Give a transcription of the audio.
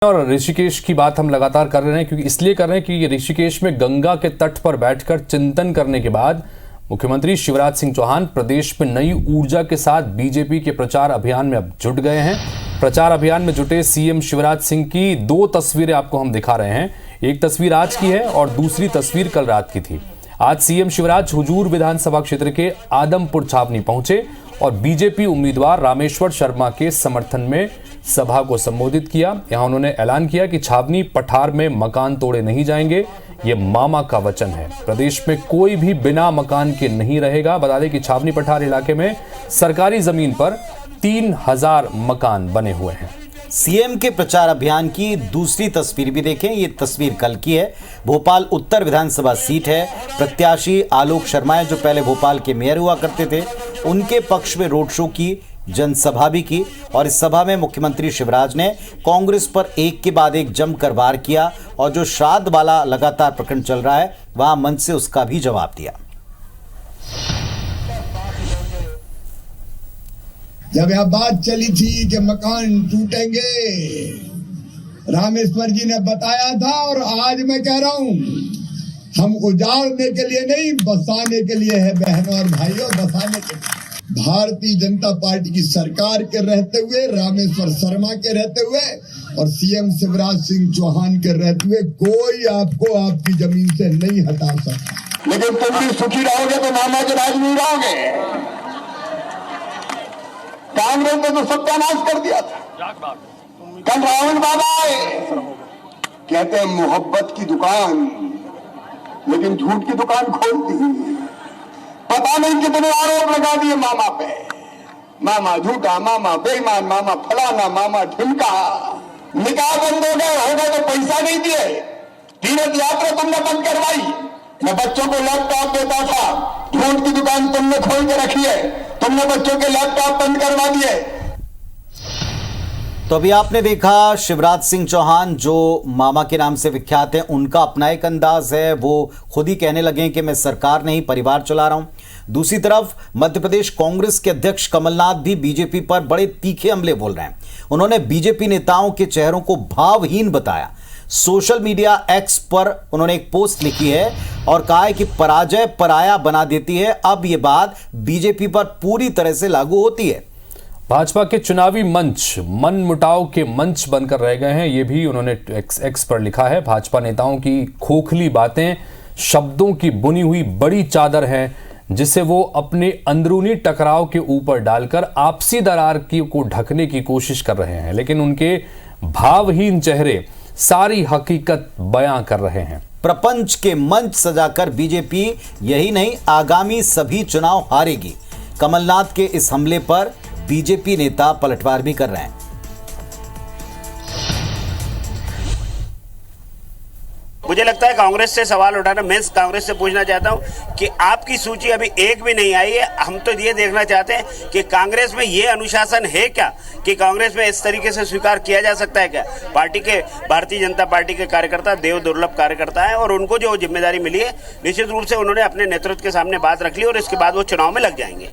और ऋषिकेश की बात हम लगातार कर रहे हैं क्योंकि इसलिए कर रहे हैं कि ऋषिकेश में गंगा के तट पर बैठकर चिंतन करने के बाद मुख्यमंत्री शिवराज सिंह चौहान प्रदेश में नई ऊर्जा के साथ बीजेपी के प्रचार अभियान में अब जुट गए हैं। प्रचार अभियान में जुटे सीएम शिवराज सिंह की दो तस्वीरें आपको हम दिखा रहे हैं। एक तस्वीर आज की है और दूसरी तस्वीर कल रात की थी। आज सीएम शिवराज हुजूर विधानसभा क्षेत्र के आदमपुर छावनी पहुंचे और बीजेपी उम्मीदवार रामेश्वर शर्मा के समर्थन में सभा को संबोधित किया। यहां उन्होंने ऐलान किया कि छावनी पठार में मकान तोड़े नहीं जाएंगे, ये मामा का वचन है। प्रदेश में कोई भी बिना मकान के नहीं रहेगा। बता दें कि छावनी पठार इलाके में सरकारी जमीन पर 3000 मकान बने हुए हैं। सीएम के प्रचार अभियान की दूसरी तस्वीर भी देखें। ये तस्वीर कल की है। भोपाल उत्तर विधानसभा सीट है। प्रत्याशी आलोक शर्मा जो पहले भोपाल के मेयर हुआ करते थे, उनके पक्ष में रोड शो की, जनसभा भी की और इस सभा में मुख्यमंत्री शिवराज ने कांग्रेस पर एक के बाद एक जमकर वार किया और जो श्राद्ध वाला लगातार प्रकरण चल रहा है वहां मंच से उसका भी जवाब दिया। जब यह बात चली थी कि मकान टूटेंगे, रामेश्वर जी ने बताया था और आज मैं कह रहा हूं, हम उजाड़ने के लिए नहीं, बसाने के लिए है बहनों और भाइयों, बसाने के लिए। भारतीय जनता पार्टी की सरकार के रहते हुए, रामेश्वर शर्मा के रहते हुए और सीएम शिवराज सिंह चौहान के रहते हुए कोई आपको आपकी जमीन से नहीं हटा सकता। लेकिन तुम भी सुखी रहोगे तो मामा के राज में रहोगे। कांग्रेस ने तो सत्यानाश कर दिया था। कल राहुल बाबा आए, कहते हैं मोहब्बत की दुकान, लेकिन झूठ की दुकान खोल दी। पता नहीं कितने आरोप लगा दिए मामा पे। मामा झूठा, मामा बेईमान, मामा फलाना, मामा ढिमका। निकाह बंद हो गए, होगा तो पैसा नहीं दिए। तीर्थ यात्रा तुमने बंद करवाई। मैं बच्चों को लैपटॉप देता था, झूठ की दुकान तुमने खोल के रखी है। तुमने बच्चों के लैपटॉप बंद करवा दिए। तो अभी आपने देखा शिवराज सिंह चौहान जो मामा के नाम से विख्यात हैं, उनका अपना एक अंदाज है। वो खुद ही कहने लगे कि मैं सरकार नहीं परिवार चला रहा हूं। दूसरी तरफ मध्य प्रदेश कांग्रेस के अध्यक्ष कमलनाथ भी बीजेपी पर बड़े तीखे हमले बोल रहे हैं। उन्होंने बीजेपी नेताओं के चेहरों को भावहीन बताया। सोशल मीडिया एक्स पर उन्होंने एक पोस्ट लिखी है और कहा है कि पराजय पराया बना देती है। अब यह बात बीजेपी पर पूरी तरह से लागू होती है। भाजपा के चुनावी मंच मन मुटाव के मंच बनकर रह गए हैं, ये भी उन्होंने एक्स पर लिखा है। भाजपा नेताओं की खोखली बातें शब्दों की बुनी हुई बड़ी चादर है जिसे वो अपने अंदरूनी टकराव के ऊपर डालकर आपसी दरार को ढकने की कोशिश कर रहे हैं, लेकिन उनके भावहीन चेहरे सारी हकीकत बयां कर रहे हैं। प्रपंच के मंच सजाकर बीजेपी यही नहीं, आगामी सभी चुनाव हारेगी। कमलनाथ के इस हमले पर बीजेपी नेता पलटवार भी कर रहे हैं। मुझे लगता है कांग्रेस से सवाल उठाना, मैं कांग्रेस से पूछना चाहता हूं कि आपकी सूची अभी एक भी नहीं आई है। हम तो ये देखना चाहते हैं कि कांग्रेस में ये अनुशासन है क्या, कि कांग्रेस में इस तरीके से स्वीकार किया जा सकता है क्या। पार्टी के, भारतीय जनता पार्टी के कार्यकर्ता देव दुर्लभ कार्यकर्ता है और उनको जो जिम्मेदारी मिली है निश्चित रूप से उन्होंने अपने नेतृत्व के सामने बात रख ली और इसके बाद वो चुनाव में लग जाएंगे।